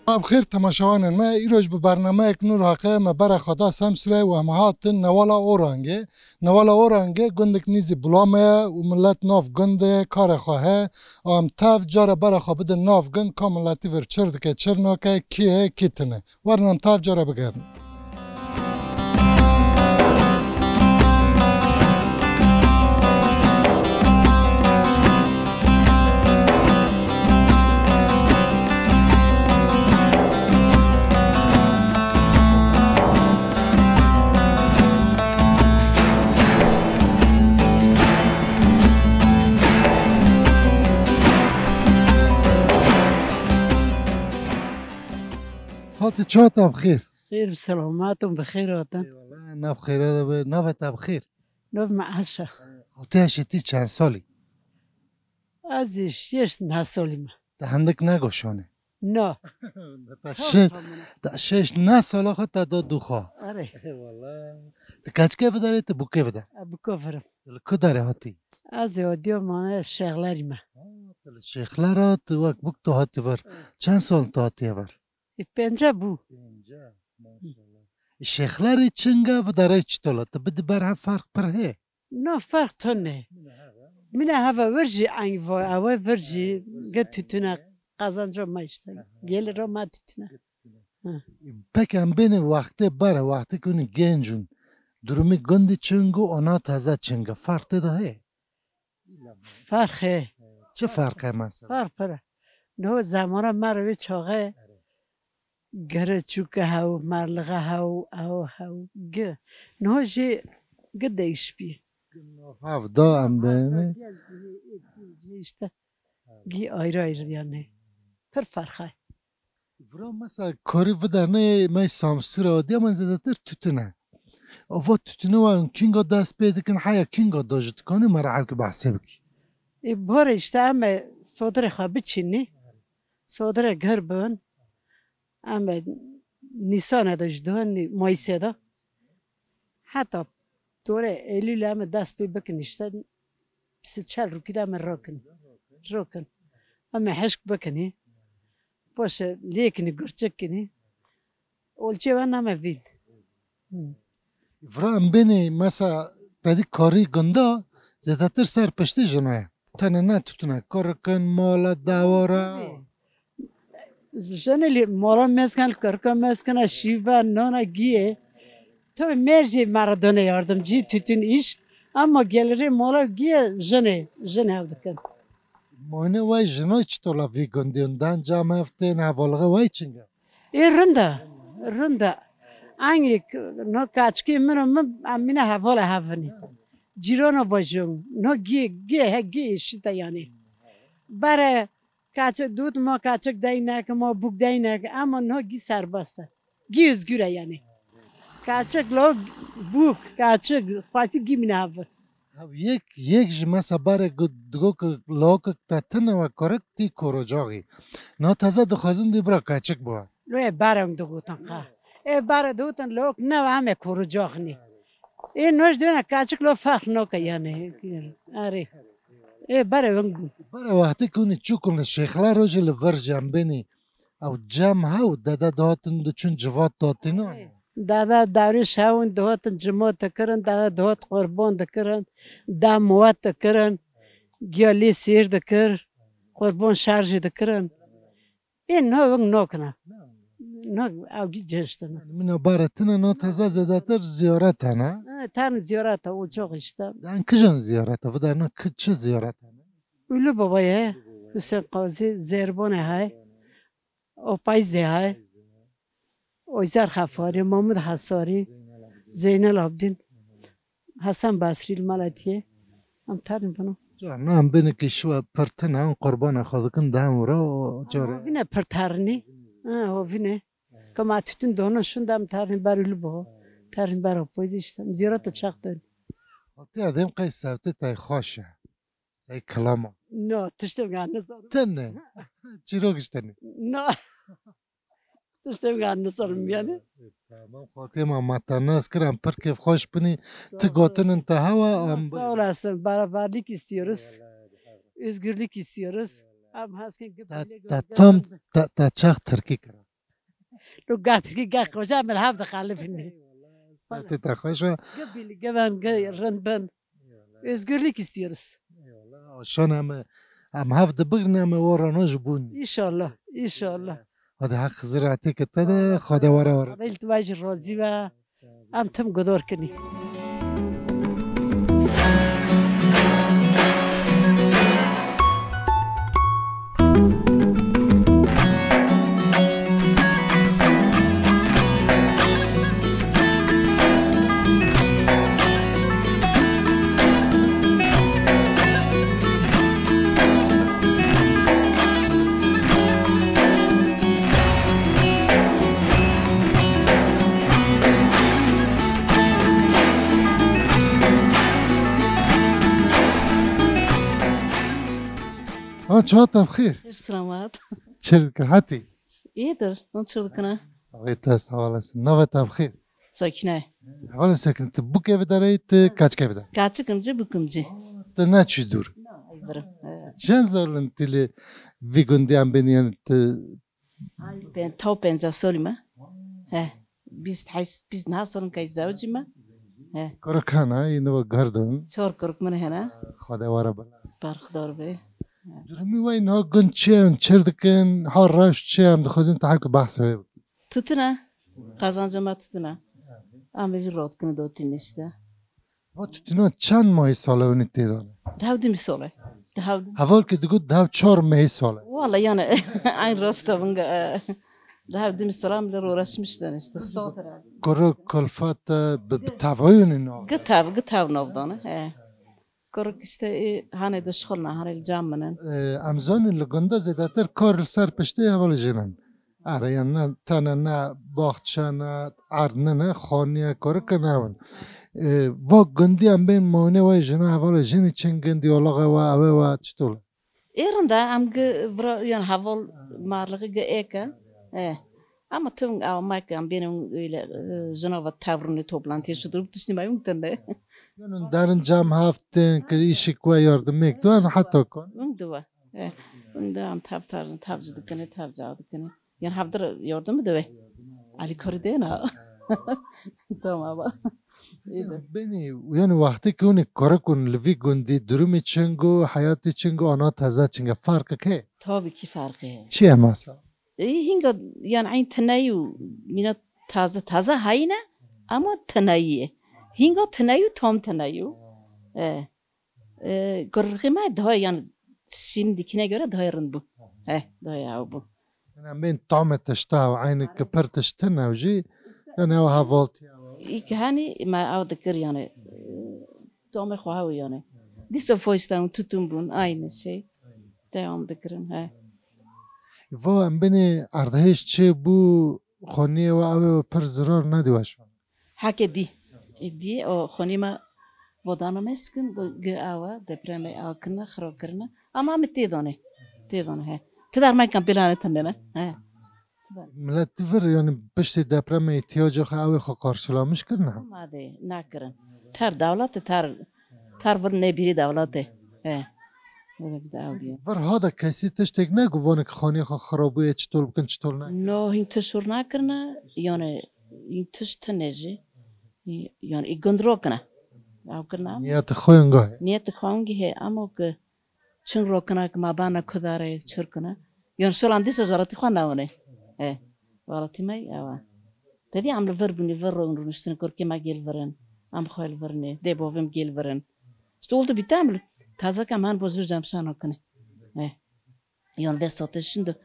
بخیر تماشاوان ما ایروز به برنامه یک نور حقه ما برای خدا سمسره و همهات نوالا اورانگه نوالا اورانگه گندک نیزی بلامه و ملت ناف گنده کار خواه ام تاف جاره برای خواه بده ناف گند که ملتی ور چردکه چرناکه کیه کیتنه ورنان تاف جاره بگردن خاطر چه تا بخیر؟ خیر سلامتون بخیر آتن ناف خیره به ناف تا بخیر نوف معاشه خاطر اشتی چند سالی؟ از 6 سالی من هندک نگوشانه نه تا شش نه ساله خود تا دو خواه آره تا کچکه بداره تا بوکه بده بکفرم که داره هاتی؟ از یادیو من شغلری من شیخلارات وقت بک تو هاتی ور چند سال تو هاتی ور؟ پنجه بو شیخلاری چنگه و داره چطوله تا بده برها فرق پر هی نه فرق تو نه من هوا ورجی انگ وای اوه ورجی گت تونه قازنجا ما اشته گل را ما تونه پکم بین وقتی بره وقتی کنی گنجون درومی گندی چنگو آنا تازه چنگه فرق ده هی فرقه چه فرقه مثلا؟ فرق پره نه زمان مروی چاقه گره چوکه هاو مرلغه هاو گه نه جه گه دیش بیه هاو دا هم بینه işte gi ayrı ayrı yani per farkı. ورا مثلا کاری و در نه می سامسر آدی من زده تر توتنه اوه توتنه و کینگا دست پیدا کن حیا کینگا داشت کنی مرعب که بحثه بکی بار işte ama sodre xabı çini sodre garbın ama Nisan'a da jduhan Mayıs'da hatta doğru Eylül ama dest pey bakın işte بس تشال ركدا من روكن أما حشك بكني باش ليكني قرتشكني والشي وانا ما فيد ورا ام بینه مثلا تدی کاری گنده زده تر سر پشتی جنوه تنه نه توتنه کار کن مالا دواره جنلی مالا مسکن کرکا مسکن شیبا نانا گیه تو مرجی مردانه yardımcı tütün iş ama geliri mala giye jene evdikin. ماینه وای جنوی چطولا وی گندیوندن جام هفته نوالغه وای چنگه Rında. Angi no kaçki mino amine havala havani. Cirona bajum. No giye işte yani. Bare kaçık dut ma kaçık daynak ma buk daynak ama no gi serbest. Gi özgüre yani. Kaçık lo buk kaçık fasi gimine hav. یک جمعه باره دگو که لاک تا تنه و کرک تی کروجاگی نه تازه دخوازن دی برا کچک بوا لوی برام دوگوتن قا باره دوتن لوک نه همه کروجاگنی نوش دونه kaçık lo fark no که yani آره باره ونگو باره وقتی کنی چوکن شیخلا روزی ورجام بینی او جام هاو دادا دهاتن دو چون جوات داتینا دادا داروش هاون دهاتن جماعت کرن دادا دهات قربان دکرن داموات دکرن گیالی سیر دکر قربان شارژ دکرن نه ونگ نکنه نه اوگی جشتنه من باره تنه نه تازه زداتر زیارت نه تن زیارت او çok işte دان کجان زیارت و در نه چه زیارت Ulu babaya Hüseyin Qazi Zerbane hay Opayze hay Oyzer Khafari Mahmud Hasari Zeynel Abdin Hasan Basri Malatiye am tarin bunu نه هم بینه که شو پرتنه هم قربان خودکن دهم ورا جاره Vine pertarni o vine kama tütün donu şundam tarin barulu bu tarin bar opoyz işte ziyaret çaktı حتی ادم قی سوته تای خوشه سی کلاما No tıştım ganı تنه چی رو گشتنی No tıştım ganı sorum yani تمام خاطر ما متناس کرم پر کیف خوش بنی تو گوتن انت هوا Sağ olasın. Beraberlik istiyoruz. Özgürlük istiyoruz. Ama hasken تا تام تا چخ ترکی کرم رو قاعد کی قاعد کجا من هفت خالفني ساعتی تخوش و قبل جبان رنبن özgürlük istiyoruz. شان هم هفت بگن هم وراناش بون İnşallah. İnşallah. هذا حق زراعتی که تده خدا وره Ama iltivaj razı ve am tüm gudor kini. çağatay bxir. Selamat. Çirkir hati. İyidir. Ne çıldıkına? Sağ sağ olasın. Navata bxir. Sakine. Hvala sakin. Te bu evi darayı te kaç evi dar? Kaçıkımcı bükümcü. Te ne çüdur? Ayvırım. Çen zorlan tili vigundiyan beni yani te Ben tav benza söyleme. Biz ne sorun kay zavcıma? korakana yine o gardın. Çor kork mana hena. Khoda vara bala. Barxdor be. Durumi vay na gun çen çirdikin har raş çem de khazin tahak bahs ve. Tutuna. Kazancıma tutuna. Ama bir rot kını dotin işte. Va tutuna çan may sala unit dedan. Davdi mi sole? Davdi. Haval ki dugu dav çor may sala. Valla yani aynı rostovunga. Davdi mi solam bile uğraşmışlar işte. Stotra. Koro kolfat tavayun no. Gıtav novdana. Kork işte hani de şkolna hani camının. Amazon lugunda zedater kar sar pişti haval jinan. Arayana tanana bahçana arnana khaniya korkanavun. Va gundi am ben mone ve jina haval jin için gundi olaga ve ave ve çtul. Erinde am yani haval marlığı eka. Ama tüm almak am benim öyle Cenova tavrını toplantıya çıdırıp düşünmeyi tane. Yani darın cam haften ki işi koy yardım ektu an hatta kon. Undua. Unda am tavcıdıkını. Yani havdır yardım da ve. Ali koridena. Tamam baba. Beni yani vakti ki onu korakun levi gundi durum için go hayat için go ana taza için farkı ke. Tabii ki farkı. Çiğ masa. Hinga yani aynı tenayu mina taze hayna ama tenayi. Hinga tenayu tam tenayu. Görürüm daha yani şimdikine göre daha yarın bu. Daha ya bu. Yani ben tam etişta ve aynı kıpırtıştın avcı. Yani o havalti. İlk hani ma avdıkır yani. Tam ekvahu yani. Diso foistan tutum bun aynı şey. Devam dıkırım. Va beni ardheş çe bu khoniye ve ave per zarar nadiwaş. Hak edi o khonima vodana meskin ava depreme akına khrokırna ama mitidone. Tidar ma kan plan etnena. Millet ver yani pişti depreme ihtiyacı ave karşılamış kırna. Ma de nakırın. Tar devlet tar var ne biri devlet. Var hada kesi tiştek ne guvana ki khaniye kharabuye çtol bkin çtol ne? No hin tişur nakırna yani hin tiş teneji yani igondrokna. Avkırna. Niyat khoyun gay. Niyet khangi he ama ki çın rokna ki ma bana kadar çırkna. Yani solan disa zarati khana one. Varati may ava. Dedi amle verbuni verron runustin korki ma gel veren. Am khoyl verne de bovem gel veren. Stoldu bitaml. Taza kaman bozur zamsan okne. Yani de satışında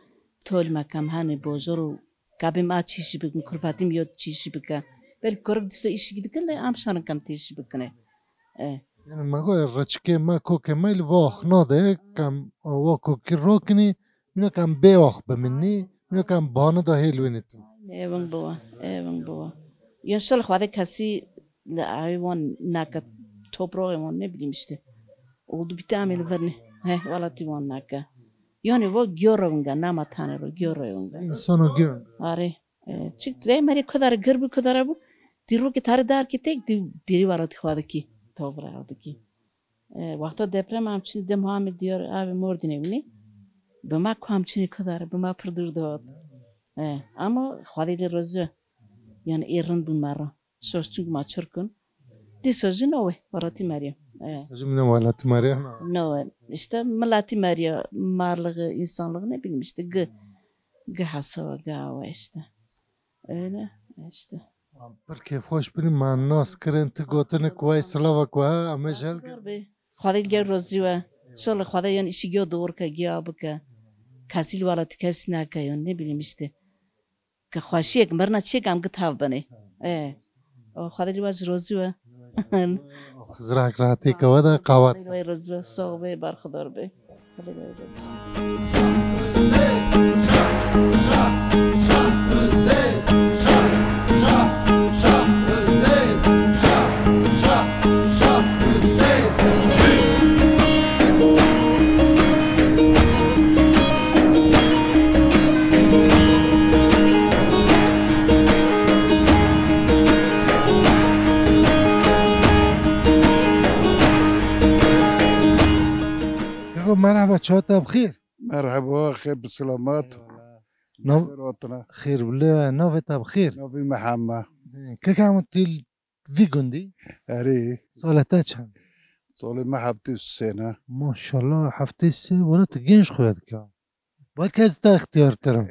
tolma kam hani bozuru kabim açışı bugün kurvatim yok çişi bugün. Bel korb diso işi gidikle amsan kam tişi bugün. Yani mago raçke ma koke mail vah nade kam o koki rokni mina kam beoh bemini mina kam bana da helvenitim. Even baba. Yani şöyle hadi kasi ayvan nakat toprağı ne bileyim işte. Oldu bir tane verni. Valla tivan naka. Yani bu görünga nama tanrı görünga. İnsanı gön. Are. Çıktı meri kadar gırbi kadar bu. Diro ki tarih dar ki tek biri var atıkwadı ki. Toprağı ki. Vakti deprem amçini de Muhammed diyor abi mordine evini. Bama kamçini kadar bama pırdırdı. اما خواهی روزه یعنی ایران بون مرا سوستون ما چرکن دی سوزی نوه وراتی مریم سجمنا ولا تماريا نوه işte ملاتی مریا مارلغı insanlığı ne bileyim işte gı hasava gava işte öyle işte بركي خوش بني مع الناس كرنت قوتن كويس سلاوا كوا اما جل خواهی گر روزی و شال خواهی یعنی işi gö doğru ka gya baka kasil wala tikasina ka yon ne bileyim işte ka khwashiyek marna chekam gitav bane o khwahi riwaj rozi wa خزراك راتي كودا قوات خواهی روزی و صاحب برخدار به خواهی روزی مرحبا شوتا بخير مرحبا خير بالسلامات نو وطنا خير بالله نوفيتا بخير نبي محمد كيف عملتي فيجوندي أري سولتا كان صولي ما حبتي السنة ما شاء الله حفتي سه ولا تجينش خويتك باید که از تا اختیار ترم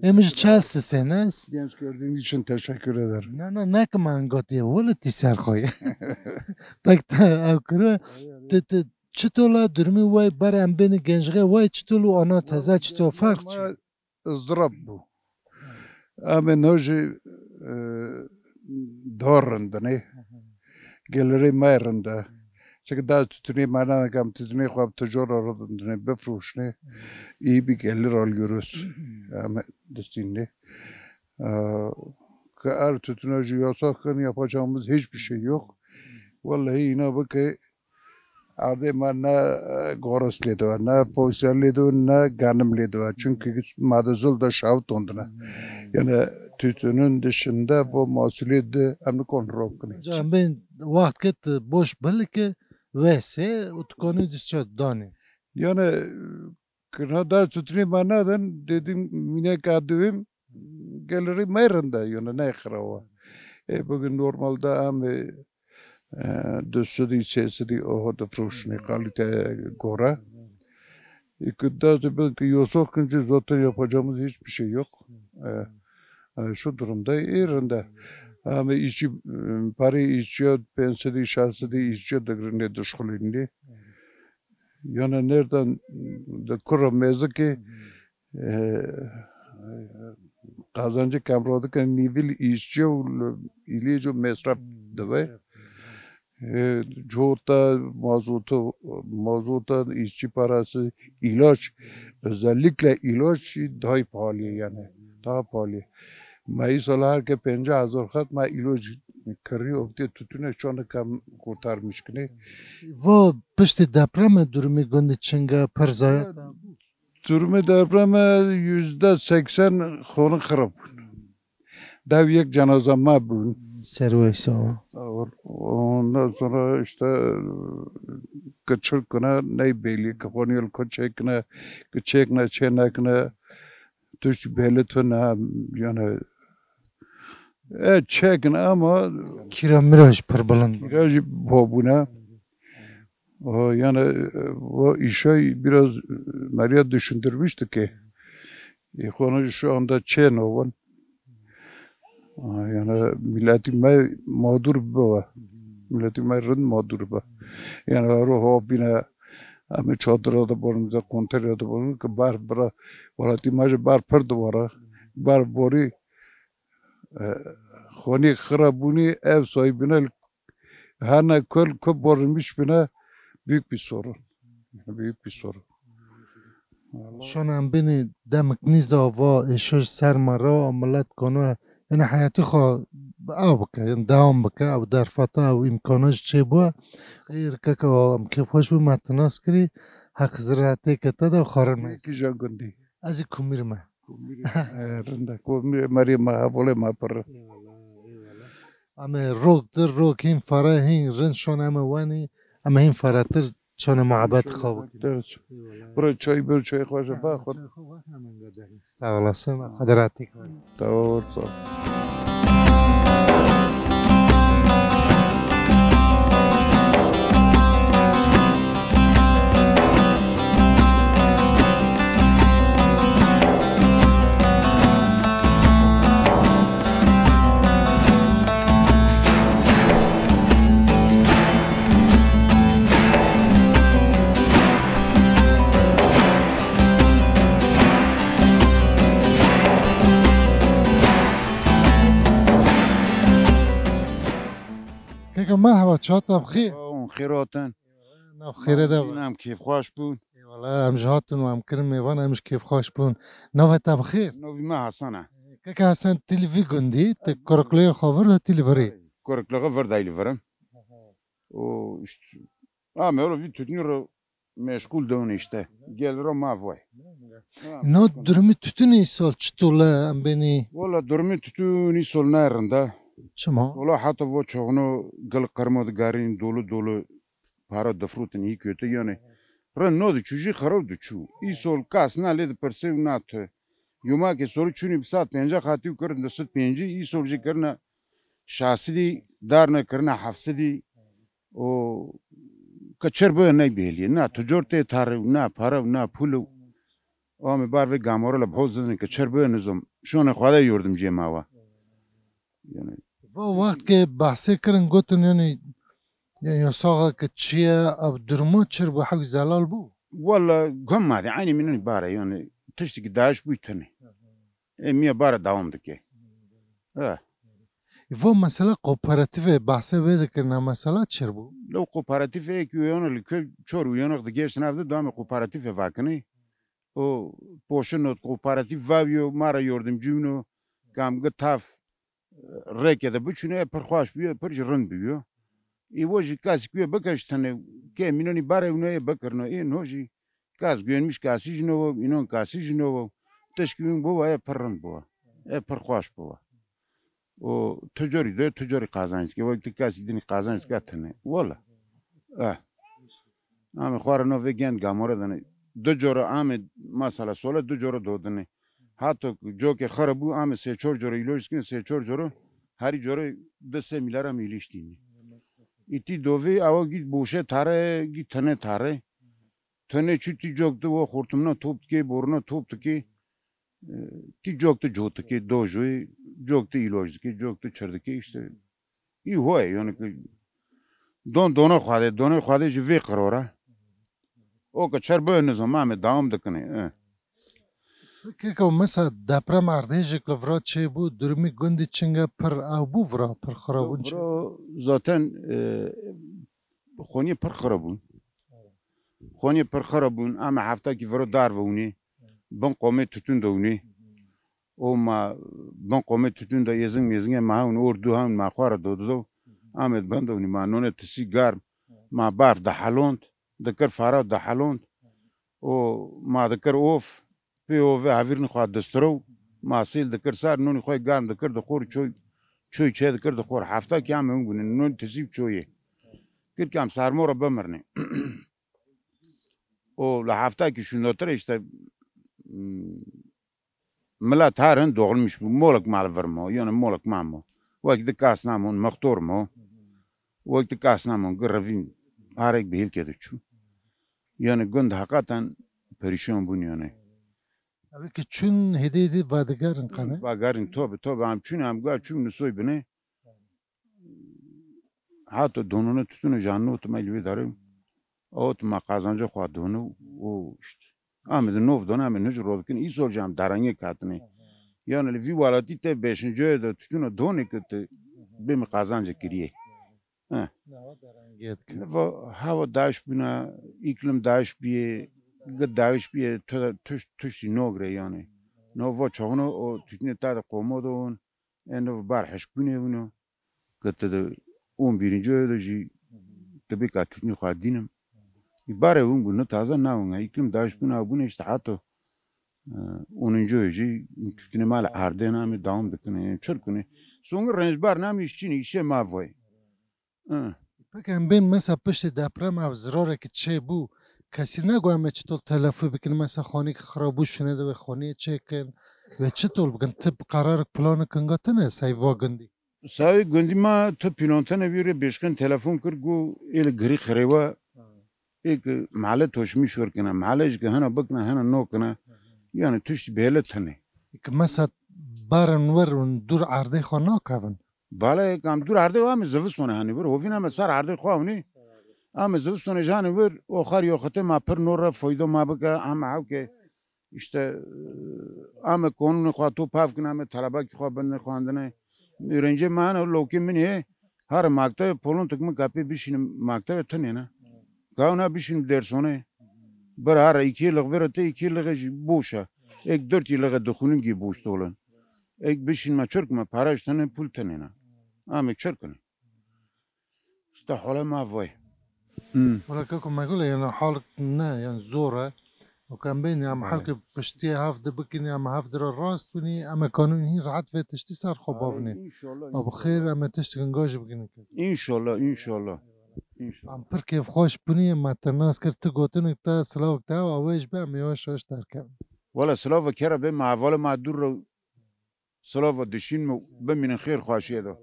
امش چهست سنه است Genç gördüğün için teşekkür ederim. نه که من گاتی ولی تی سرخواه بک تا او کرو چطولا درمی وای برم بین گنجغه وای چطولو آنا تازه چطور فرق چه؟ Ama ızdırap bu. Ama noji doğrunda ne? Geliri mayrında. Çünkü daha tütüne manana kam tütüne kuab tüccar aradında ne befruş ne? İyi bir gelir alıyoruz. Ama destinli. Eğer tütünacı yasakken yapacağımız hiçbir şey yok. Vallahi yine bakı Arde man ne goros lido, ne poysel lido, ne ganım lido. Çünkü madazul da şavt onduna. Yani tütünün dışında bu mesuliyet de amni kontrol kılıyor. Ben vakit ket boş belki vese utkonu düşüyor dani. Yani kınada tütünü banadan dedim mine kadivim geliri meyrında yani ne kırava. Bugün normalde ami Dössedi sesedi o da fruşne kalite gora. İktidar belki yosakınca zaten yapacağımız hiçbir şey yok. Şu durumda yerinde. Ama işçi para işçi pensiyonu şahsedi işçi de ne düşkülüğünde. Yani nereden de kuramazdı ki kazancı kamradı ki nivel işçi ile jo mesraf deve. Çoğuta mazota işçi parası ilaç özellikle ilaç daha pahalı yani daha pahalı. Mesela ki 50,000 kat ma ilaç kırıyor diye tütüne şu anda kam kurtarmış ki ne? و پشت deprem durumu günde çinga perzaya Durumu depreme %80 konu kırıp. Devyek cenazama bugün. serveyse o. Ondan sonra işte kaçırkına ne belli kapanıyor kaçırkına kaçırkına çenekine tuş belli tuna yani çekin ama Kira miraj perbalan. biraz babuna yani o işi biraz Maria düşündürmüştü ki konu şu anda Çenovan yani milletin mağdur bu. Milletin rın mağdur bu. Yani ruh bina ama çadırda bulunca konterada bulunca bar bra valla bar per duvara bar bori khoni kharabuni ev sahibine hana kol bormuş bina büyük bir sorun. Büyük bir sorun. شون هم بینی دمک نیزا و ایشوش سرمارا عملت کنه این حیاتی خواه او بکه این دوام بکه او در فتا او امکانش چه بوا غیر که که هم که خوش بو متناس کری حق زراعتی که تدا خارن مست Ki jangundi. از این کمیر ما Rında kumir Maria ma vole ma per. اما روک در روک این فاره هین رن شون همه وانی اما این فاره تر چون محبت خوب درست برو چای خوش بخور سلام علیکم خدراتی کنم دور مرحبا چهات بخیر اون خیراتن نه خیره ده هم کیف خوش بون والله هم جهاتن و هم کرم میوان همش کیف خوش بون نوه تا بخیر نوی ما حسنه که حسن تلوی گندی ت کرکلی خبر ده تلوری کرکلغه وردایلی ورم o işte ama öyle bir tütünü meşgul dön işte gelir o mavvay. No durumu tütünü sol çtula am beni Valla durumu tütünü sol nerede? çama Valla hatta o çoğunu gıl kırmadı garin dolu para dafrutun iyi kötü yani. Ran no de çuji kharab de çu. İ sol kas na led persev nat. Yuma ke soru çuni bir saat penca khati kırın da sıt penci iyi solcu kırna şahsi darna kırna hafsidi o kaçır böyle ne bihli na tücarte tarı na para na pulu o me bar ve gamora la bozun kaçır böyle nizam şu an khada yordamcı mava yani o vakit ki bahse kırın gotun yani sağa ki çiye ab durumu çır bu hak zalal bu valla gamma yani minni bara yani tıştı daş bu tane miye bara devamdı ki ha bu mesela kooperatif bahse vedirken mesela çır bu لو کوپاراتیف یکیون لکه چور ویانق دیگه شنفته دام کوپاراتیف واکنی او پوشن کوپاراتیف ویو مارا yardımcıyno gamgı taf reke de bütüne perxaş biyo perjrın biyo İvoji kas biyo bakaş tane ke minoni bare unoye bakarno noji kas güvenmiş kasijno inon kasijno teşkivin bu ya perrın bu perxaş bu o tücari kazanç ki vakti kasidini kazanç katene valla ama xarano vegen gamora dane dujora ame masala sola dujora dodane hatta joke xarabu ame se çorjora ilojkin se çorjora hari jora 2 milyara miliştini iti dovi ava git boşe tare git tane tane çüti joktu o xurtumna topki boruna topki ti joktu jotki dojoy joktu ilojki joktu çırdaki işte iyi hoy yani dono xade ji ve qarora o ka çarbe ne zaman me devam dikne که مثلا دپرم اردیجی کلفرا چه بود درمی گندی چنگه پر او بو ورا پر خرابون چه zaten خونی پر خرابون ama hafta ki vero dar vuni ben qome tutun dovni o ma ben qome tutun da yazın ma un ordu han ma khara dodo Ahmet ben dovni ma none tisigar ma bar da halont da kar fara da halont o ma da kar of POV havirni خواهد دسترو ماسیل دکر سر نونی خواهی گرم دکر دخور چوی چه دکر دخور هفته که هم اون بونه نون تسیب چویه کر که هم سرما را بمرنه o هفته که şundatır işte millet her hin doğulmuş bu molak mal vermo yani molak mammo vakti kasnamon maktormo vakti kasnamon gravin harek bir hilke düşü yani gund hakikaten perişan bunu yani abi ki çün hediydi vadigarın kanı vadigarın tabi am çün am ga çün nusoy bine hatta donunu tutunu canlı otumaylı bir darım ot ma kazanca xwa donu o işte Ahmet nov donu Ahmet nüc rodkin is olacağım darange katne yani vi valati te 5. de tutunu donu kıtı bim kazanca kiriye ha hava daş buna iklim daş bir daş bir tuş nogre yani no va çoğunu o tutunu ta komodon en bar haşbune bunu kıtı 11. de tabii ki tutunu xadinim İbare bunu taze naunga iklim daş buna bunu işte hatta 10. öji tutunu mal ardena mi devam dikine çırkını sonra renjbar nam işçini işe mavay بگم بین مثلا پشت دپرم او زراره که چه بو کسی نگویم چطور تلفی بکن مثلا خانی که خرابو شنیده و خانی چه کن و چطور بگن تب قرار پلان کنگا تنه سایوا گندی سایه گندی ما تو پلانتا نبیره بیشکن تلفن کرد گو ایل گری خریوا ایک محله توشمی شور کنه محله ایش که هنه بکنه هنه نو کنه یعنی توش بیله تنه که مثلا بارن ورون دور عرضه خوانا کون بالا کام دور عرضه و هم زوستونه هنی بر هوین هم سر عرضه خواهونی هم زوستونه جانی بر آخر یا خطه ما پر نور فایده ما بکه هم هاو که işte ama konunu خوا تو پاف کنه هم طلبه که خوا بند خواندنه رنجه من لوکی منی هر مکتب پولون تکم کپی بیشینم مکتب تنه نه کاونا بیشینم درسونه بر هر iki yıllık verete 2 yıllık boşa ek 4 yıllık dokunurum gibi boş dolan ek بیشینم çörkme para iştene pul tane ne ama çörkne işte hala ma vay ولا كاكو ما يقول يعني حالك نا يعني زورة وكان بين عم حالك بشتي هافد بكني عم هافد الراس توني اما كانون هي رعت في تشتي صار خبابني ابو خير اما تشتي نجاج بكني inşallah عم بركي خوش بني ما الناس كرت قوتن تا سلاوك تا واويش بقى ميوش وش تركب ولا سلافا كرا به مع ولا مع دور سلافا دشين بمن خير خواشيه ده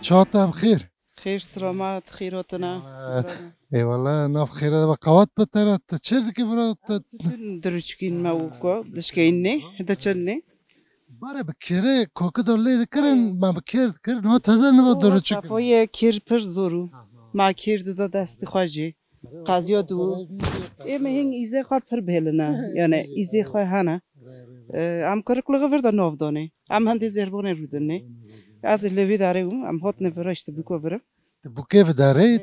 شاطر بخير خير سلامات خيراتنا اي والله ناف خير هذا قوات بترى تشرد كيف درجكين ما وكو دشكيني دچني باره بكيره كوكو دولي ذكرن ما بكير ذكر نو تازه نو درجك صفوي كير پر زورو ما كير دو دست خواجي قازيو دو اما هين ايزي خوا پر بهلنا يعني ايزي خوا هنا ام كركلغه وردا نوفدوني ام هندي زربوني رودني از لوی داره ام هات نفرشت بکو ورم بو كيف داري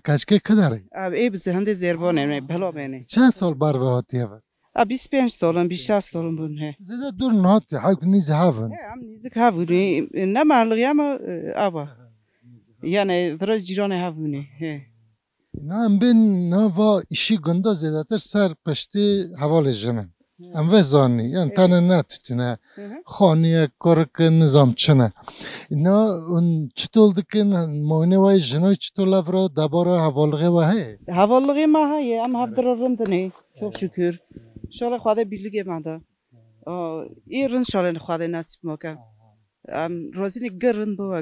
كاشكي كداري اب ای بس هندي زربوني نه بلا منه چند سال بار وهاتي هذا اب 25 سالم 26 سالم بون he زيدا دور نهات حق نيز هافن ام نيزك هاوني نه مالغي اما ابا يعني فرج جيران هاوني he نام بين نوا işi gunda zedater ser peşti havalı jenen ام وزانی یعنی تنه نتوتینه خانیه کارک نظام چنه اینا اون چطور دکن موینه وای جنای چطور لفرا دباره حوالغه و هی حوالغی ما هی ام هفدر رندنی çok şükür şöyle خواده birlik emada ایرن şöyle خواده nasip moka ام روزینی گرن بوا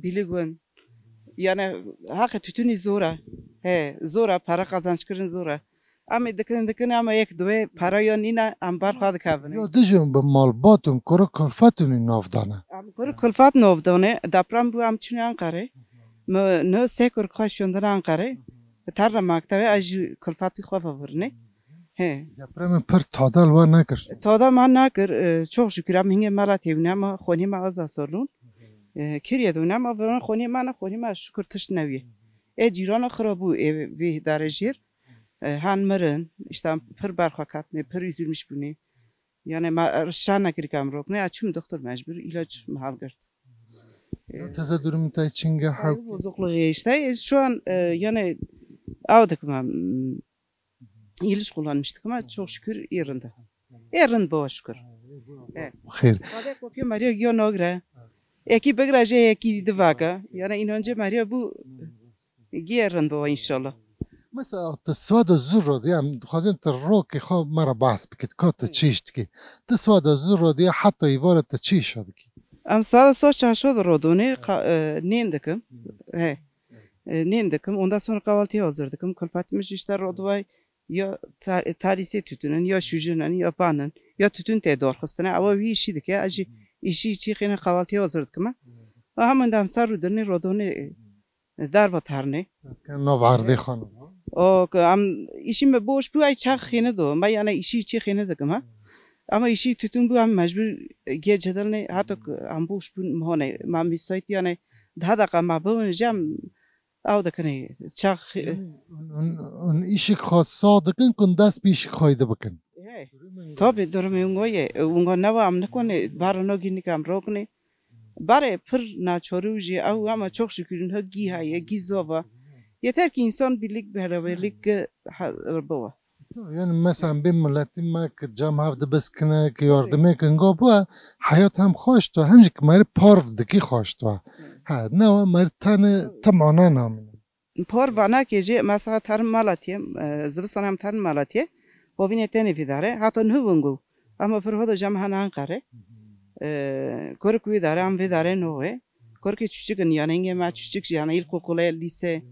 birlikwen yani hak tütünü zora he zora para kazanç kırın zora ama dikkat ama ek dve para yonina am bar khad kavne یا دجون به مالباتون کرو کلفتونی نافدانه am kor kulfat novdone dapram bu am chuni ankare no sekor khashondana ankare tar maktave aj kulfat khofa vurne he depremi per tadal var nekir toda man nakir çok şükür am hinge malat evne ama khoni ma az asorun kiriye dune ama vran khoni ma şükür tish nevi جیران خرابو وی درجیر هن مرن اشتام پر برخواهد نه پر ایزیلمیش بونی یعنی ما رشان نکری کام روک نه اچم دکتر مجبور ایلاج محال کرد. تازه durum tay çinge hak. Bozukluğu işte şu an yani avdık mı ilaç kullanmıştık ama çok şükür yerinde. Yerinde bu şükür. Xeyr. Hadi kopya Maria Gionogre. Eki begraje eki divaka. Yani inonca Maria bu yerinde o inşallah. مثلا التسواد الزرو دي عم خازن الروك خو مرة بحث بكت كات تشيشتكي التسواد الزرو دي حتى يفارة تشيش هذكي أم سادة صوت شاشود رودوني نيندكم he نيندكم ondan sonra kahvaltıya hazırdıkım kulfatmış işte rodvay ya tarisi tütünün ya şujunun ya panın ya tütün tedor xistine ama bir işiydik ya acı işi içi xine kahvaltıya hazırdıkım ama hemen de sar rodoni rodoni dar vatarne كان نوف عرضي خانم o که ام ایشیم بوش بو ای چه خینه دو ما یعنی ایشی چی خینه دکم ها اما ایشی تتون بو ام مجبور گه جدل نه حتی ام بوش بو مهونه ما میسایت یعنی 10 دقیقه ما بون جام او دکنه چه اون ایشی خاص صادقن کن دست بیش خایده بکن tabii durum ungoye ungo nava am nekone barano ginikam rokne bare pır naçoruji au ama çok şükür ha gihaye gizova yeter ki insan birlik beraberlik baba yani mesela bir milletin ma ki cam havde beskine ki yardımı kinga bu hayat hem hoş to hem ki mari parv diki hoş to ha ne var mari tane tamana namine par bana kece mesela tarım malatiye zıvıstan hem tarım malatiye Bobine tane vidare hatta nuvungu ama fırhoda cam hanan kare korku vidare am vidare noe korku çüçükün yani ingeme çüçük yani ilkokula lise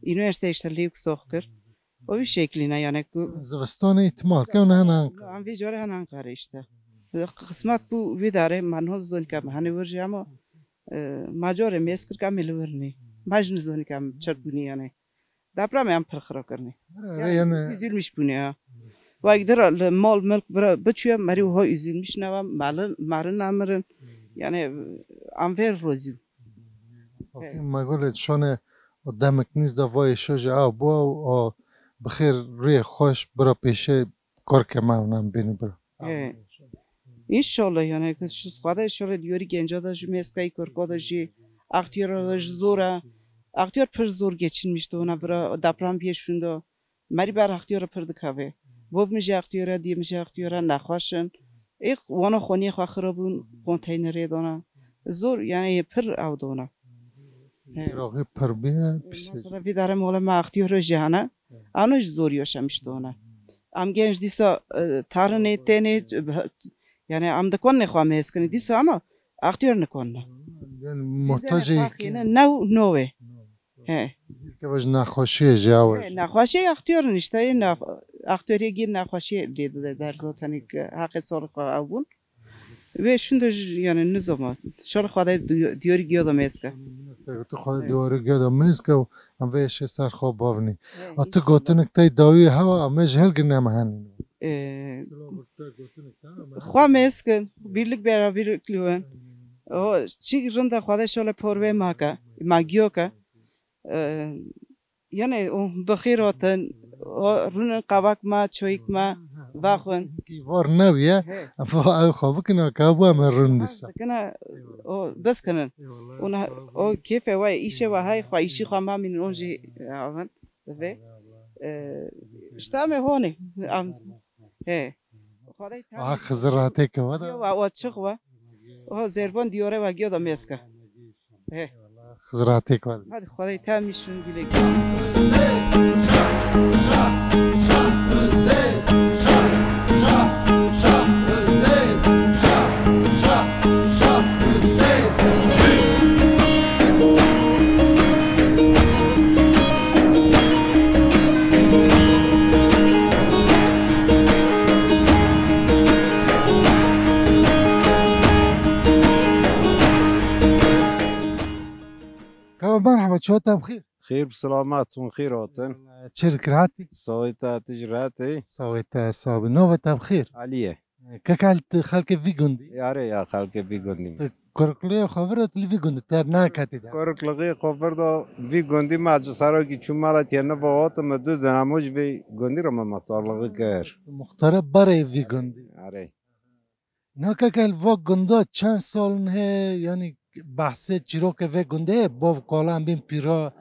üniversite işte liyuk sohkır o bir şekline yani zıvıstan ihtimal ki ona hanan am vidare hanan kare işte kısmet bu vidare manhoz zon kam hani verci ama majore meskir kam milverni majn zon kam çarpuni yani dapra me am pırkhra karni yani üzülmüş bu ne ya وقدر المال ملك برا بتشوي مري وهو يزين مش نوا مارن نامرن يعني عم فير روزي ما قلت شلون قدامك نيز دافاي شجع ابو او بخير ري خوش برا بيشه کار ما اونم بینی برا ان شاء الله yani خدا شور دیوری گنجا داش مسکای کورکو داجی اختیار داش زورا اختیار پر زور geçinmişti ona bura deprem پیشوندو مری بر اختیار پر دکاوه وف میشه اختیاره دی میشه اختیاره نخواشن ایک وانا خونی خواه خرابون کنتینری دانا زور یعنی پر او دانا راقی پر بیه مثلا وی داره مولا ما اختیاره جهانه آنوش زوریاشمش دانا ام گنج دیسا تارنه تنه یعنی ام دکان نخواه میسکنی دیسا اما اختیار نکنه یعنی محتاجی نو نوه که باش نخواشیه جاوش نخواشی اختیار نشته اختیاری گیر نخواشی دیده در زاتنی که حق سالخ آبون و شونده یعنی نظام شال خدا دیاری گیادم اسکه تو خدا دیاری گیادم اسکه و هم ویش سر خواب باونی تو گوتنک تای داوی هوا اما جهل گنه مهنی خواه مسکن بیرlik beraberlik liwen o چی رنده خدا شال پروه ماکا ماگیو که yani o bakhiratın run qabak ma çoyik ma bakın ki var ne ya ama xabıkına kabu ama rundisa kana o bas kana ona o keyfe ve işe ve hay işi xama min onji avan ve işte me hone am he خزراته که ودا o açık ve o zerban diyor ve gidiyor da meska he خزراته که ودا hadi خدای تامشون güle مرحبا شو بخير خير بسلامات خيراتن شركاتي صويتا تجراتي صويتا صاب نوفا بخير عليه كاكالت خلق في جندي يا خلق في جندي كوركلي خبرت اللي في جندي ترنا كاتيدا كوركلي خبرت في جندي ما جسارو كي چمالات ينا بوات مدو دناموج في جندي رما مطالغه كير مخترب بري في جندي اره ناكاكال فوق جندا چند سال هي يعني بحث چیروک و گنده باو کالام بین پیرا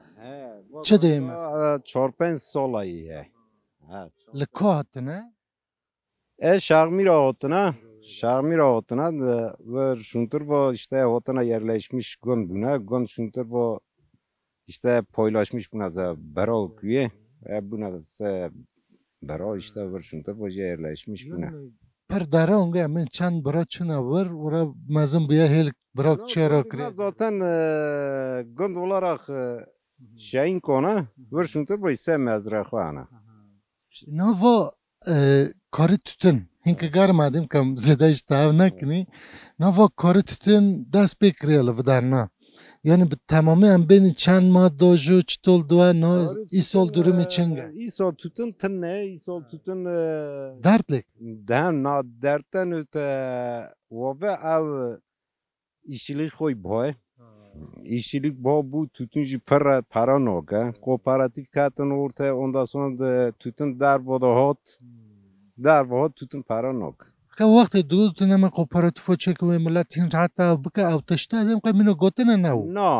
چه دیم است؟ 4-5 سالاییه لکات نه؟ şarmira otuna şarmira otuna ve şuntur bu işte otuna yerleşmiş gon buna gon şuntur bu işte paylaşmış buna da bera küye buna da bera işte ve şuntur bu yerleşmiş buna. Per dara onge men çand bera çuna var ora mazım biya hel bırak çera kre. Zaten gond olarak şeyin kona ve şuntur bu ise mezrahana. Nova کاری تون هنگ گرمادیم کم زده اشتاف نکنی نوا کاری تون دست بکری لب درنا یعنی به تمامی هم بین چند ماه داجو چطول دوه نه ای سال درمی چنگه ای سال توتن تنه ای سال توتن درد لک دهن نا دردن ات وابه او işçilik koy boy. İşçilik bo bu tütün jü para noga. Kooperatif katın ortaya ondan sonra da tütün dar hot tütün para nog. که وقت دو تنم کوپراتیفو چک و ملت هین حتی بکه او تشته دیم که منو گوتنه نو No,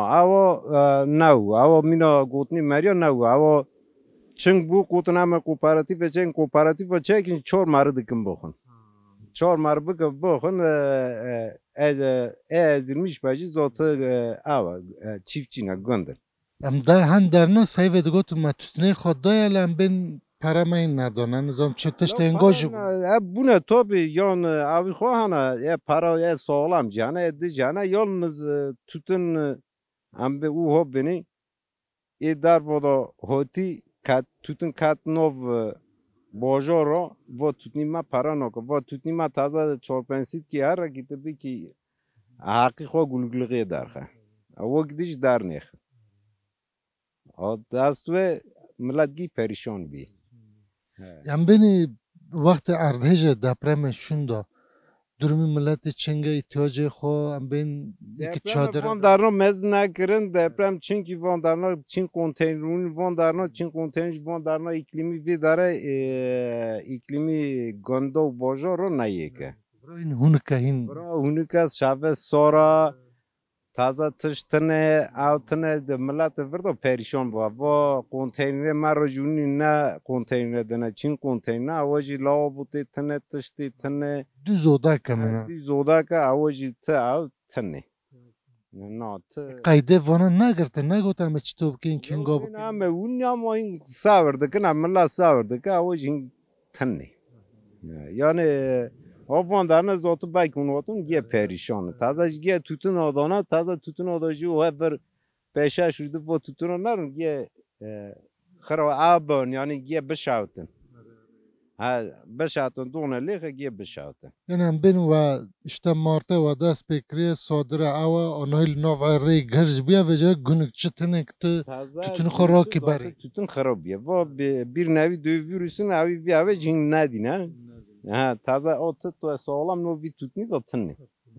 avo mina gotni Maria no, avo çing bu gotname kooperatif çekin çor marı dikim boxun. Çor marı bıkı boxun ezilmiş bacı zotı ava çiftçine gönder. ام ده هن در نه سایو دگوتم ما تتنه خود دای لام بین پرمه این ندانه نظام چه تشته انگاجو Bu ne tabi yani abi khohana ya para ya sağlam cana edeceğine yalnız tutun ambe u hobbini dar voda hoti kat tutun kat nov bojoro vo tutnima para nok vo tutnima taza çorpensit ki ara gitti ki hakkı kho gulgulgı darha o gidiş dar ne o dastve millet gi perişan bi ام بینی وقت اردهج دپرم شوندا درمی ملت چنگه احتیاج خو ام بین یک چادر Vandarno mez nakirin deprem çünkü Vandarno Çin konteynerun Vandarno Çin konteyner Vandarno iklimi bir dare iklimi gondo bojoro nayeke. این هونکه هین Bura unikas şave sonra taza tıştene altına de millet verdo perişan bu konteynere marjuni ne konteyner dene Çin konteyner avaji lavabute tane tıştı tane دوز oda کمینه bir zodaka avaji te av tane. Not. قایده وانا نگرته نگوتم به چطور بکن کنگا بکن Ama unyama in savırdı kına millet savırdı ki avaji tane. Yani o bandarına zotu baykun otun giye perişan. Taza giye tutun odana, taza tutun odacı o hep bir peşe şurada bu tutun onlar giye khara abon yani giye beşavtın. Ha beşavtın dona lege giye beşavtın. یعنی ام بین و اشتا مارته و دست بکریه صادره او آنهایل نو ورده گرز بیا و جا گونک چتنه که Tütün خوراکی بری. Tütün خراب ya. Bu bir nevi dövürüsün abi bir ave cin nedine. Ha taza o tuttu sağlam no bir tütni de tınni.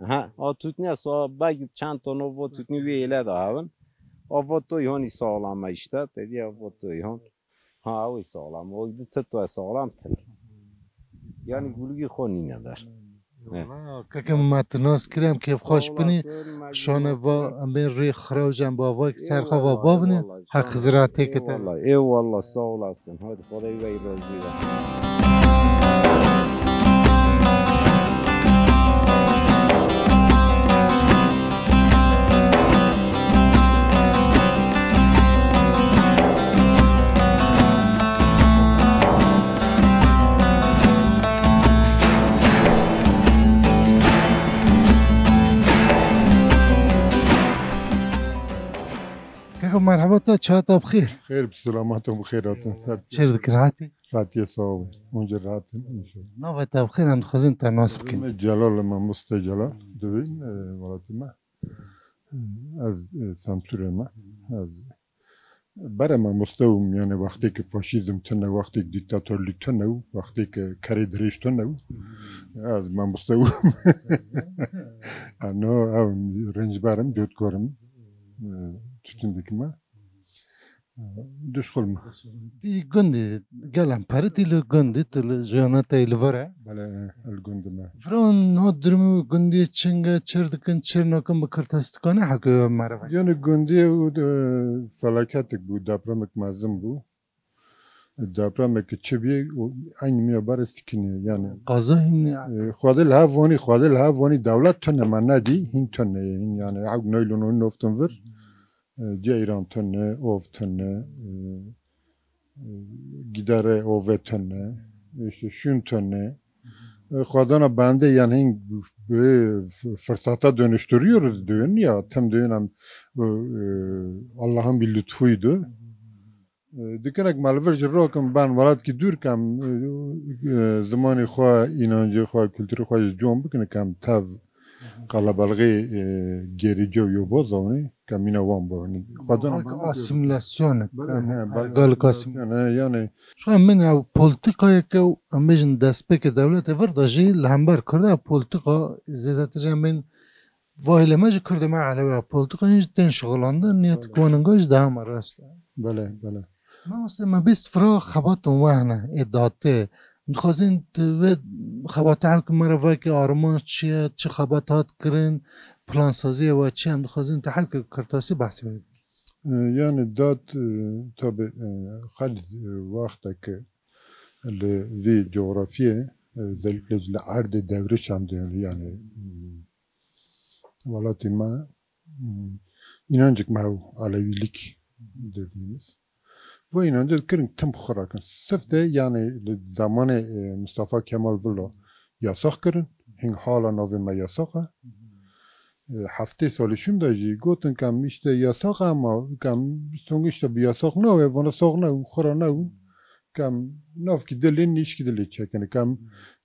Ha o tütni so bagi çant no bu tütni veyle da havın. O voto yani sağlam işte dedi o voto yani. Ha o sağlam o tuttu sağlam tın. Yani gülügi khoni nedar. که که متناس کریم که خوش بینی شانه و ام بین ری خراجم با وای سرخوا و بابنی حق زراعتی که تا Eyvallah sağ olasın. Hadi kolay gelsin. که مرحبا تا چهتا بخیر خیر بسلامتون بخیراتون سر چرا دکراتی؟ راتی صاحب اونجا راتن انشالله نو تا بخیر هم خزین تا ناس بکن من جلال من مستجلال دوین ولاتی ما از سمسور ما از برای من مستوم یعنی وقتی که فاشیزم تنه وقتی که دیکتاتورلی تنه وقتی که کاری دریش تنه از من مستوم انا رنج برم دوت کارم تütündeki ma düşkül mü? دی گندی گلم پرتی لو گندی تل جانتا ایلوره Bale el gündü ma. فرون نو درمو گندی چنگا چردکن چرناکن بکرتاستکانه حکو مرفا Yani gündü felaketik bu depremek mazım bu. Depremek çibiye aynı mi barı sikiniyor yani. قازا هینی خادل هافونی devlet tönne ma ne di hin tönne yani av neylonu noftun ver. Ceyran tönne, ov tönne, gidere ove tönne, işte şun tönne. Kadına bende yani fırsata dönüştürüyoruz diyorsun ya. Tam diyorum Allah'ın bir lütfuydu. Dikkanek malverci rokum ben varat ki durkam zamanı xwa inancı xwa kültürü xwa jom bikne kam tav kalabalığı gerici yo bozavni. کمینا وام بانی خدا اسیمیلاسیون بله گالک اسیمیلاسیون یعنی شو من او پولیتیکای که امیجن دست که دولت ورداجی لهمبر کرده پولیتیکا زیاده تر من وایل ماج کرده ما علاوه پولیتیکا اینج تن شغلانده نیت کننگاش ده هم راست بله ما مستم بیست فرا خبات وهنه اداته دخوازین خبات هم که مرا وای که آرمان چیه چه خباتات کرن پلان سازی و چی هم دخوازین تحقیق کرتاسی بحثی باید yani dat tabi خالد وقتا که لوی جغرافیه özellikle عرض devriş هم diyor yani vallahi ma inancık ma Alevilik dediğimiz bu inancı kırın tüm xırakın sırf de yani zamanı Mustafa Kemal Villa yasak kırın hing hala navima yasaka hafte soluşum da ji gotun kam işte yasak ama kam sonu işte bir yasak ne ve bana sokna xıra ne kam nav ki delin iş ki deli çekin kam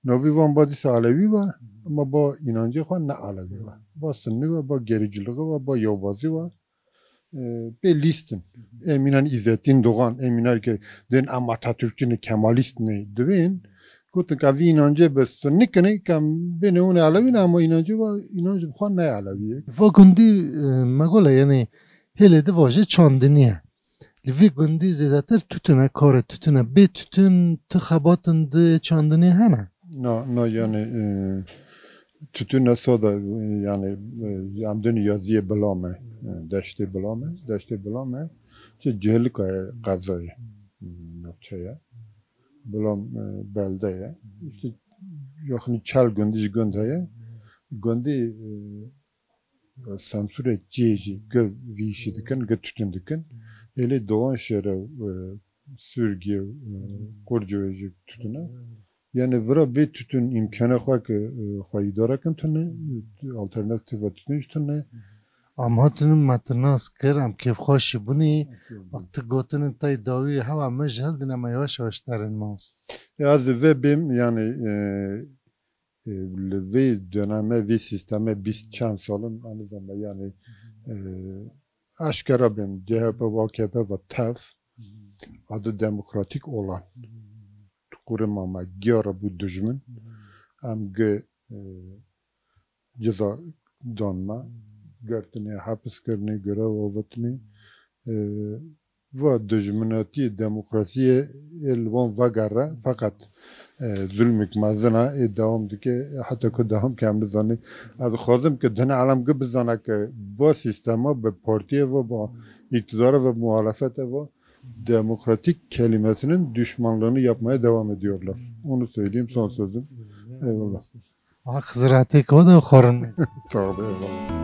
navi van badis Alevi var ama bu inancı xan ne Alevi var bu sünni ve bu gericilik ve bu yobazı var be listin eminan İzzettin Doğan eminar ki den ama Atatürkçünü Kemalist ne devin gotun ka vi inancı be sünni kene kam beni onu Alevi ama inancı var inancı xan ne Alevi فگوندی مگوله یعنی هلی ده واژه چاندنیه لیوی گوندی زیادتر توتونه کار توتونه به توتون تخباتن ده چاندنی هنه نه yani tütün nasıl da yani yamdın yazıya bilame deşte bilame işte cehlik kazayı nafçaya bilam beldeye işte yakını çal gündüz gündeye gündü sansüre ciğeci gö vişi diken gö tütün diken hele doğan şere sürgü kurcuyacak tütüne yani vura bir tütün imkanı var ki hayidara kan tüne alternatif tütün tüne اما تنم متناس کرم که خوشی بونی وقت گوتن تای داوی هوا مجهل دینه ما یواش یواش ترین ماست az ve bim yani ve döneme ve sisteme biz çans olun aynı zamanda yani aşkara ben CHP ve AKP ve TEF adı demokratik olan kurum ama gyara bu düşman am ge ceza donma görtüne hapis kırne görev ovatni ve düşmanati demokrasiye elvan vagara fakat zulmük mazana devam dike hatta ki devam kamil zani az khazım ki dene alam gibi zana ki bu sistema bu partiye ve bu iktidara ve muhalefete ve demokratik kelimesinin düşmanlığını yapmaya devam ediyorlar. Onu söyleyeyim son sözüm. Eyvallah. خزراتی که ده خورن Sağ ol. Eyvallah.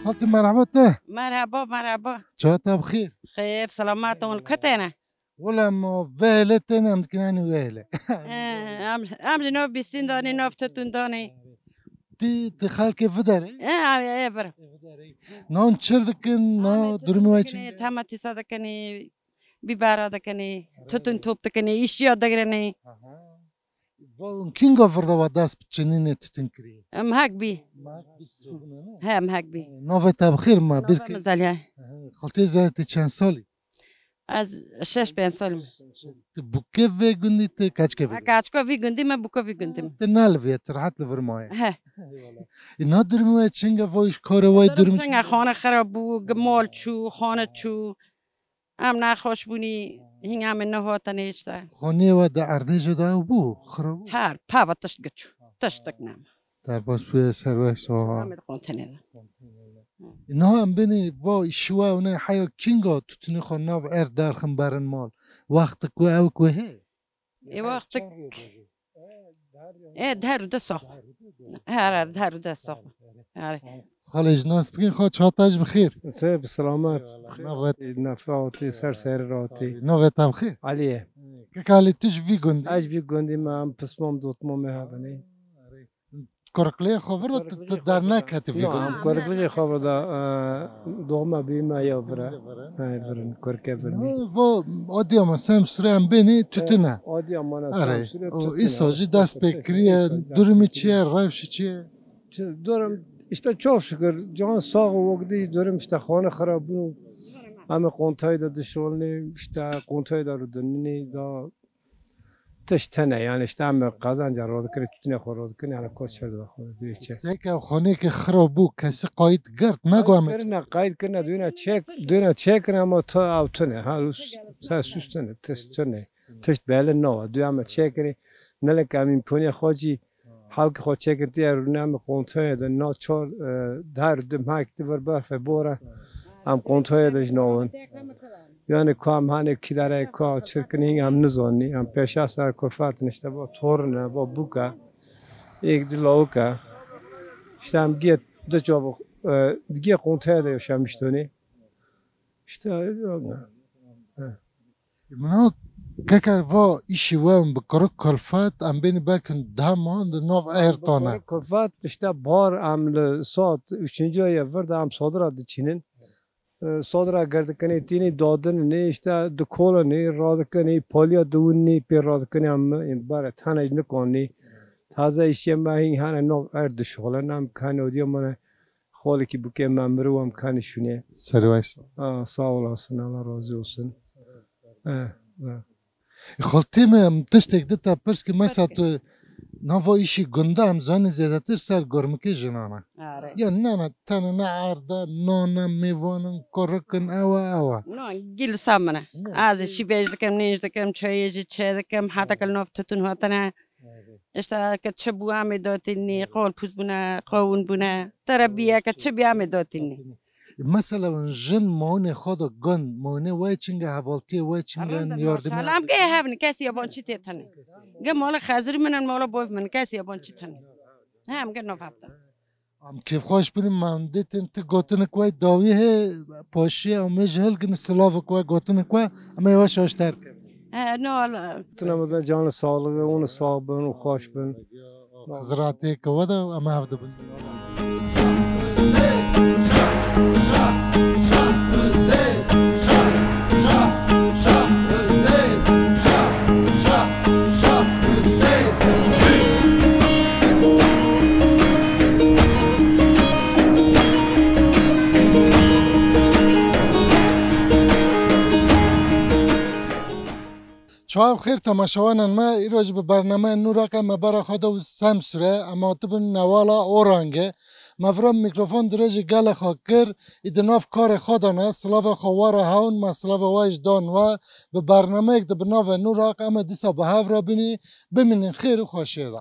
خالتي مرحبا ته مرحبا چاتا بخیر خير سلامات والكتنة ولا ما وهله تنم تکنانی وهله أم جنوب بيستين داني نوف تتون داني تی خالك فداری بر نان چردکن نا درمی وایچن تما تصدقني ببارة دكني تتون توب دكني إشياء دكني کینگا فردا و دست بچنینه تتون کری مهاك بي ها مهاك بي نوه تبخیر ما بیرکی مزاليا خالتي زهتی چند سالی از 6 سالم بوکه و گندی ته کچکه و كاتشكو في قندي ما بوكو في قندي ته نالویت راحت لورمای ها اینا درمی وای چنگا وایش کار وای درمی درم خانه خراب بو گمال چو خانه چو ام نخوش بونی هنگ ام نهات نیشته خانه و در عرضه جدا بو خراب هر پا تشت گچو تشتک نم در باز به سروه سوها ام قنتنه اینا هم بینی وای شوا و نه حیا کینگا تتونی خان ناو ار درخم برن مال وقت کو او کو هی ای وقت ای دهر ده ساق هر دهر ده ساق خالج ناس بگین خواه چهاتاج بخیر سه سلامت نوغت نفراتی سر سر راتی نوغت هم خیر علیه که کالی تش وی گندی اج بی گندی ما هم پسمام دوتمام هبنی کرکلی خبر در نکتی نه هم کرکلی خبر دا دوما بیما یا برا برن کرکه برنی و عادی هم سم سره هم بینی توتنه عادی هم من آره سامسوره این ساجی دست بکریه دورمی چیه روشی چیه دورم işte çok şükür can sağ vokti dönem işte khane xarab bu ama kontay da dışolni işte kontay da rudni da tiştene yani işte ama kazanca rodkri tutne khorodkni ala koçer da khodiçe سکه خانه که خراب بود کسی قاید گرد نگوام کرنا قاید کرنا düne çek ama ta avtune halus sa süstene testene test bele no düama çekri nele kamin ponya khoji halk خود چکتی رونم قنطه ده ناچار در دم هکتی ور برف بوره هم قنطه دش نون یعنی کام هنگ کی داره کا چرکنی هم نزونی هم پیشا سر کفات نشته با تورنه با بوکا یک دلوکا işte هم گیت دچاب دیگه قنطه ده شمیشتونی işte منو که و ایشی وام بکرک کلفت ام بینی برکن ده مان ده ناف ایرتانه کلفت işte bar amle saat 3. aya verdi am sadra dçinin sadra gerdikani tini dadın ne işte de kola ne radikani palya duvni pe radikani am bar tane ne koni taze işe mahin hane no erdi şolanam kan odiya mana خالی ki bu memuru am kan şune سرویس sağ olasın Allah razı olsun خالتی من تشتک دتا پرس که مثلا تو نوا ایشی گنده هم زانی زیده تر سر گرمکی جنانه یا نه تنه نه عرده نانه میوانن کرکن اوه نه گیل سامنه از شی بیج دکم نیج دکم چایجی چه دکم حتی کل نفتتون هاتنه işte که چه بوام داتینی قال پوز بونه قاون بونه تربیه که چه بیام داتینی مثلا جن مونه خدا گن مونه وای چنگه حوالتی وای چنگه یاردم سلام که هفن کسی یابانچی تنه گه مال خزری منن مال بوف من کسی یابانچی تنه هم گه نفهمت ام کیف خوش بینیم ماندیت انت گوتن کوی داوی ہے پاشی ام جهل گن سلاو کوی گوتن کوی اما یواش آشتر کرد نه تنم جان sağlığı onu sağ ben o hoş ben زراعتی کودا اما هفته بود چایم خیر تماشاوانان ما ایروز به برنامه نورا ما برا خدا و سمسره اما تبون نوالا اورانگه مفرم میکروفون درج گل خاکر ایدناف کار خودانه سلاو خوار هون ما سلاو وایج دان و به برنامه یک ده بناو نورا اما دیسا به هف را بینی بمینین خیر و خوشیده